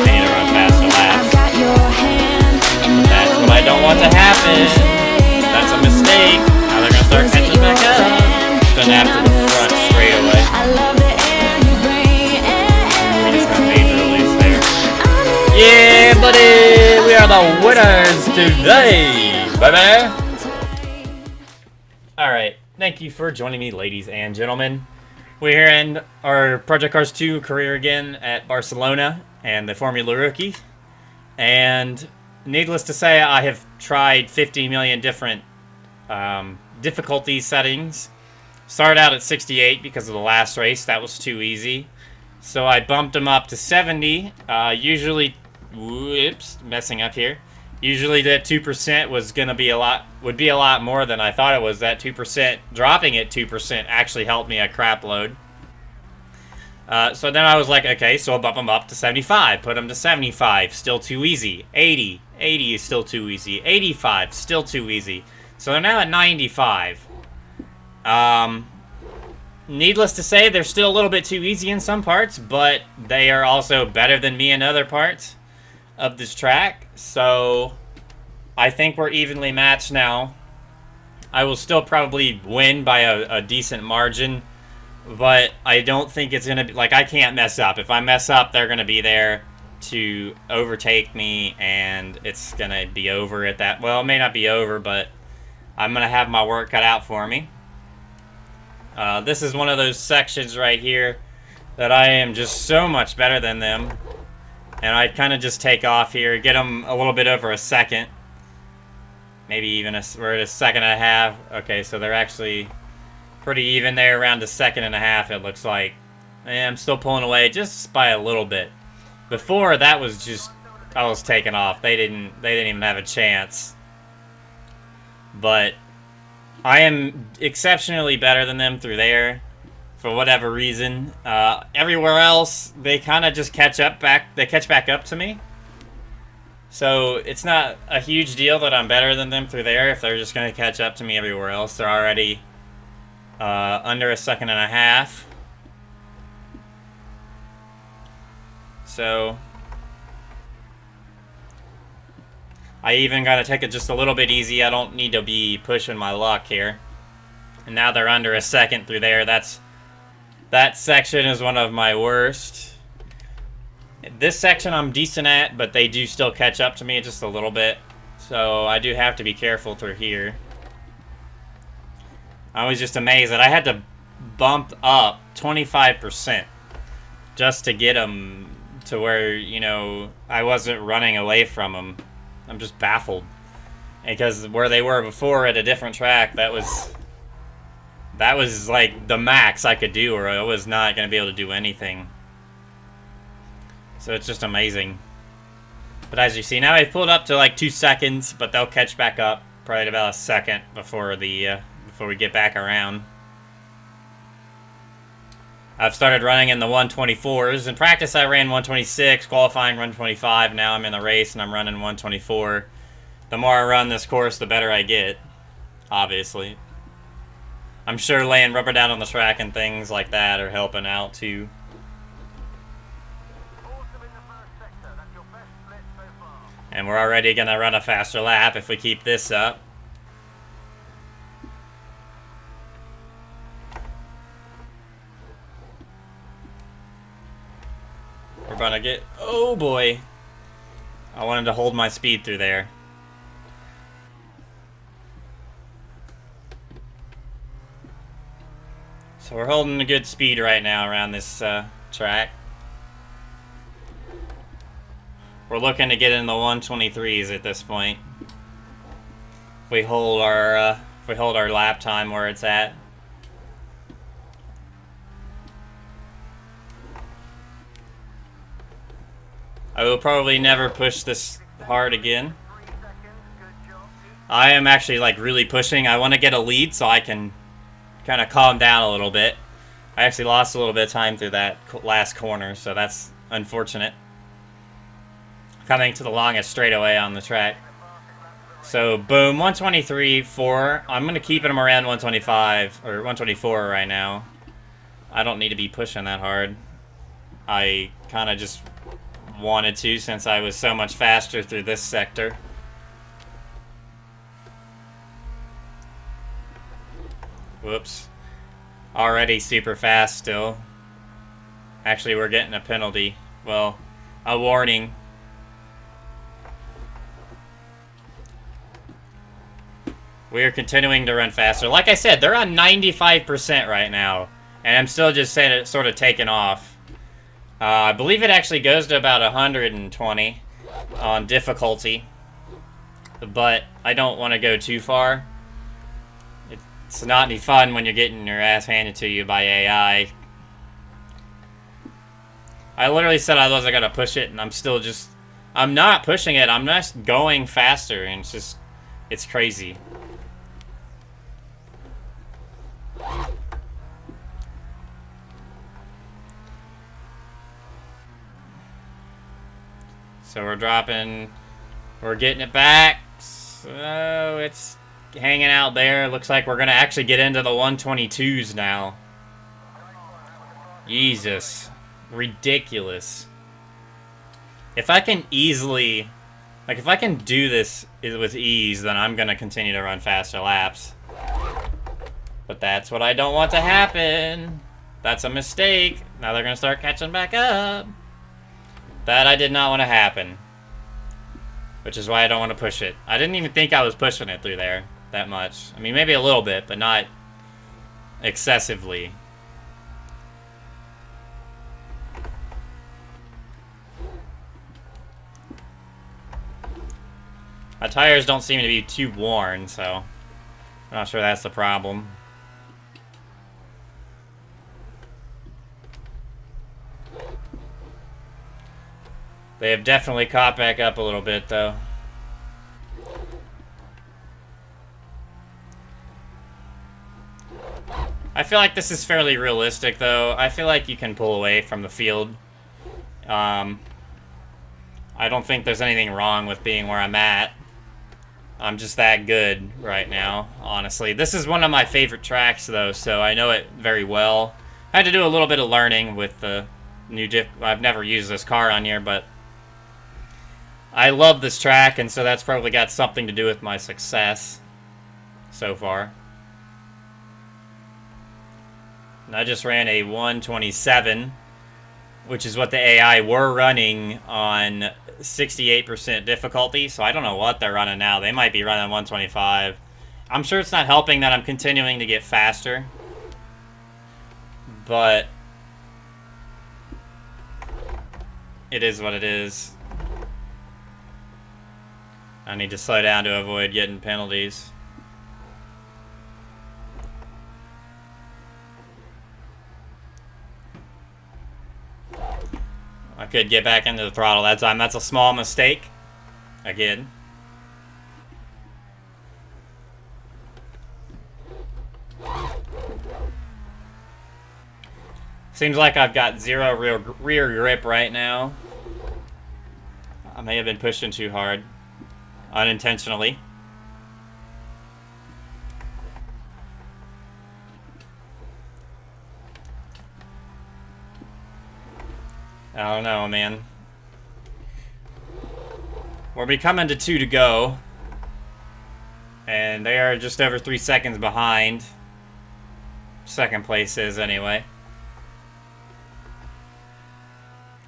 need to run faster laps. That's what I don't want to happen. That's a mistake. Now they're gonna start catching back up. Then after the front straightaway. We just got major release there. Yeah, buddy! We are the winners today, baby! Alright, thank you for joining me, ladies and gentlemen. We're here in our Project Cars 2 career again at Barcelona and the Formula Rookie. And needless to say, I have tried 50 million different difficulty settings. Started out at 68 because of the last race. That was too easy. So I bumped them up to 70. Usually, whoops, messing up here. Usually that 2% was gonna be would be a lot more than I thought it was. That 2%, dropping it 2% actually helped me a crap load. So then I was like, okay, so I'll bump them up to 75, put them to 75, still too easy. 80 is still too easy. 85, still too easy. So they're now at 95. Needless to say, they're still a little bit too easy in some parts, but they are also better than me in other parts of this track. So I think we're evenly matched now. I will still probably win by a decent margin, but I don't think it's gonna be like, I can't mess up. If I mess up, they're gonna be there to overtake me, and it's gonna be over at that. Well, it may not be over, but I'm gonna have my work cut out for me. This is one of those sections right here that I am just so much better than them. And I kind of just take off here, get them a little bit over a second. Maybe even we're at a second and a half. Okay, so they're actually pretty even there, around a second and a half, it looks like. And I'm still pulling away just by a little bit. Before, that was just, I was taking off. They didn't even have a chance. But I am exceptionally better than them through there, for whatever reason. Everywhere else, they kind of just catch back up to me. So it's not a huge deal that I'm better than them through there if they're just going to catch up to me everywhere else. They're already under a second and a half. So I even got to take it just a little bit easy. I don't need to be pushing my luck here. And now they're under a second through there. That section is one of my worst. This section I'm decent at, but they do still catch up to me just a little bit. So I do have to be careful through here. I was just amazed that I had to bump up 25% just to get them to where, you know, I wasn't running away from them. I'm just baffled. Because where they were before at a different track, that was like the max I could do, or I was not going to be able to do anything. So it's just amazing. But as you see, now I've pulled up to like 2 seconds, but they'll catch back up probably about a second before we get back around. I've started running in the 124s. In practice, I ran 126, qualifying 125. Now I'm in the race and I'm running 124. The more I run this course, the better I get, obviously. I'm sure laying rubber down on the track and things like that are helping out too. And we're already going to run a faster lap if we keep this up. We're going to get... Oh boy. I wanted to hold my speed through there. So we're holding a good speed right now around this track. We're looking to get in the 123s at this point. If we hold our lap time where it's at. I will probably never push this hard again. I am actually like really pushing. I want to get a lead so I can kind of calm down a little bit. I actually lost a little bit of time through that last corner, so that's unfortunate. Coming to the longest straightaway on the track. So, boom, 123.4. I'm going to keep him around 125, or 124 right now. I don't need to be pushing that hard. I kind of just wanted to since I was so much faster through this sector. Whoops. Already super fast still. Actually, we're getting a penalty. Well, a warning. We are continuing to run faster. Like I said, they're on 95% right now. And I'm still just saying it sort of taking off. I believe it actually goes to about 120 on difficulty. But I don't want to go too far. It's not any fun when you're getting your ass handed to you by AI. I literally said I wasn't going to push it, and I'm still just... I'm not pushing it, I'm just going faster, and it's just... It's crazy. So we're dropping... We're getting it back. So it's hanging out there. Looks like we're going to actually get into the 122s now. Jesus. Ridiculous. If I can easily... Like, if I can do this with ease, then I'm going to continue to run faster laps. But that's what I don't want to happen. That's a mistake. Now they're going to start catching back up. That I did not want to happen. Which is why I don't want to push it. I didn't even think I was pushing it through there that much. I mean, maybe a little bit, but not excessively. My tires don't seem to be too worn, so I'm not sure that's the problem. They have definitely caught back up a little bit, though. I feel like this is fairly realistic, though. I feel like you can pull away from the field. I don't think there's anything wrong with being where I'm at. I'm just that good right now, honestly. This is one of my favorite tracks, though, so I know it very well. I had to do a little bit of learning with the new diff. I've never used this car on here, but I love this track, and so that's probably got something to do with my success so far. And I just ran a 127, which is what the AI were running on 68% difficulty, so I don't know what they're running now. They might be running 125. I'm sure it's not helping that I'm continuing to get faster, but it is what it is. I need to slow down to avoid getting penalties. I could get back into the throttle that time. That's a small mistake. Again. Seems like I've got zero rear grip right now. I may have been pushing too hard. Unintentionally. I don't know, man. We're becoming to 2 to go. And they are just over 3 seconds behind. Second place is, anyway.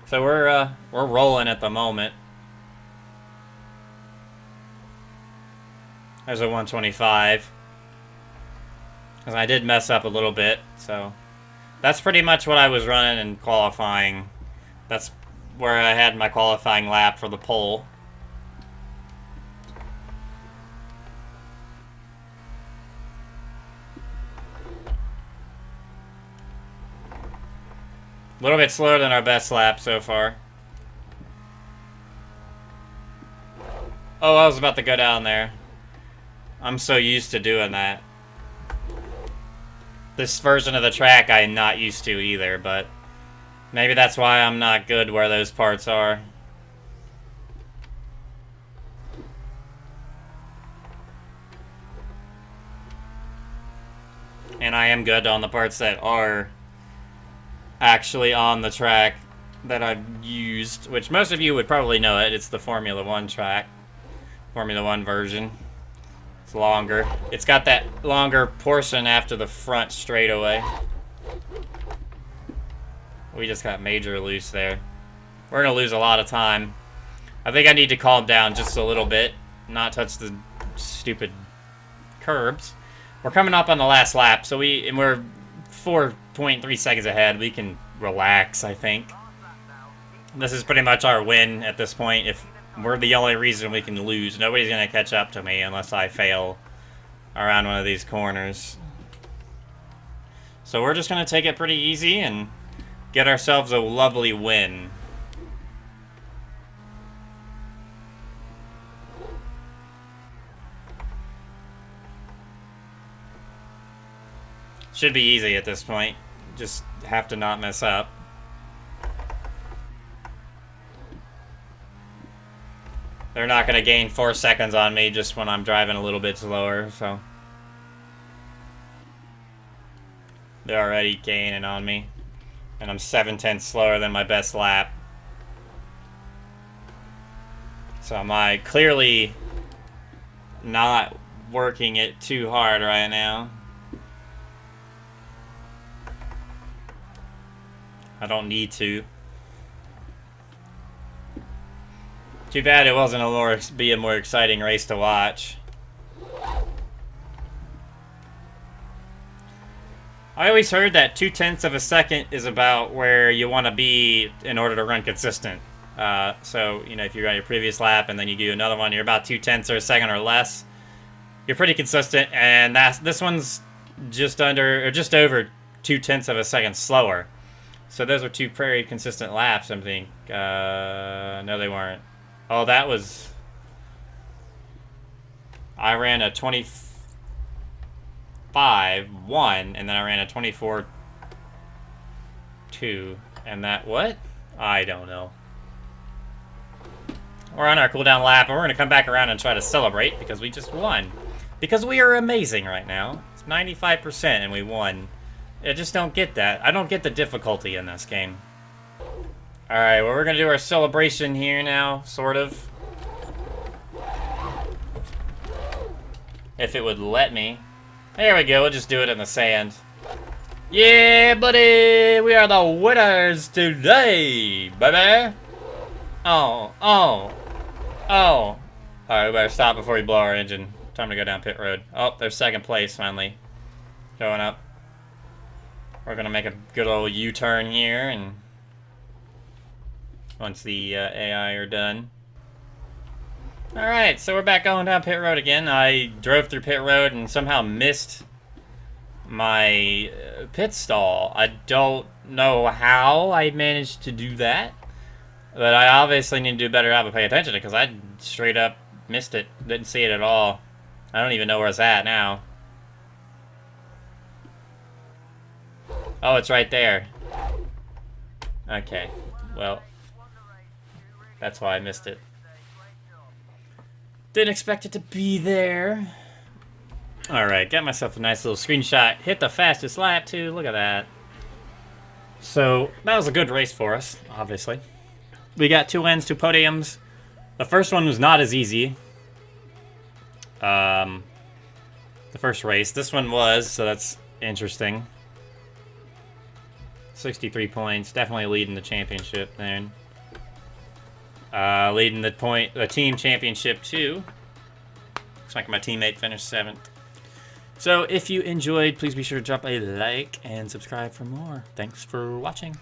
So we're rolling at the moment. There's a 125. Because I did mess up a little bit, so that's pretty much what I was running in qualifying. That's where I had my qualifying lap for the pole. A little bit slower than our best lap so far. Oh, I was about to go down there. I'm so used to doing that. This version of the track I'm not used to either, but maybe that's why I'm not good where those parts are. And I am good on the parts that are actually on the track. that I've used, which most of you would probably know it. It's the Formula 1 track. Formula 1 version. It's longer. It's got that longer portion after the front straightaway. We just got major loose there. We're going to lose a lot of time. I think I need to calm down just a little bit. Not touch the stupid curbs. We're coming up on the last lap, so we're 4.3 seconds ahead. We can relax, I think. This is pretty much our win at this point. If we're the only reason we can lose, nobody's going to catch up to me unless I fail around one of these corners. So we're just going to take it pretty easy and get ourselves a lovely win. Should be easy at this point. Just have to not mess up. They're not going to gain 4 seconds on me just when I'm driving a little bit slower, so. They're already gaining on me. And I'm 7/10 slower than my best lap. So am I clearly not working it too hard right now. I don't need to. Too bad it wasn't a more exciting race to watch. I always heard that 0.2 of a second is about where you want to be in order to run consistent. So, you know, if you're on your previous lap and then you do another one, you're about 0.2 of a second or less. You're pretty consistent, and this one's just under or just over 0.2 of a second slower. So those were 2 very consistent laps, I think. No, they weren't. Oh, that was... I ran a 25.1, and then I ran a 24.2. And that... what? I don't know. We're on our cooldown lap, and we're going to come back around and try to celebrate, because we just won. Because we are amazing right now. It's 95%, and we won. I just don't get that. I don't get the difficulty in this game. Alright, well, we're going to do our celebration here now, sort of. If it would let me. There we go, we'll just do it in the sand. Yeah, buddy! We are the winners today, baby! Oh. Alright, we better stop before we blow our engine. Time to go down pit road. Oh, there's second place, finally. Showing up. We're gonna make a good old U-turn here, and once the AI are done. Alright, so we're back going down pit road again. I drove through pit road and somehow missed my pit stall. I don't know how I managed to do that, but I obviously need to do a better job of paying attention to it, because I straight up missed it. Didn't see it at all. I don't even know where it's at now. Oh, it's right there. Okay, well, that's why I missed it. Didn't expect it to be there. Alright, got myself a nice little screenshot. Hit the fastest lap, too. Look at that. So, that was a good race for us, obviously. We got 2 wins, 2 podiums. The first one was not as easy. The first race. This one was, so that's interesting. 63 points, definitely leading the championship there. Leading the team championship too. Looks like my teammate finished 7th. So if you enjoyed, please be sure to drop a like and subscribe for more. Thanks for watching.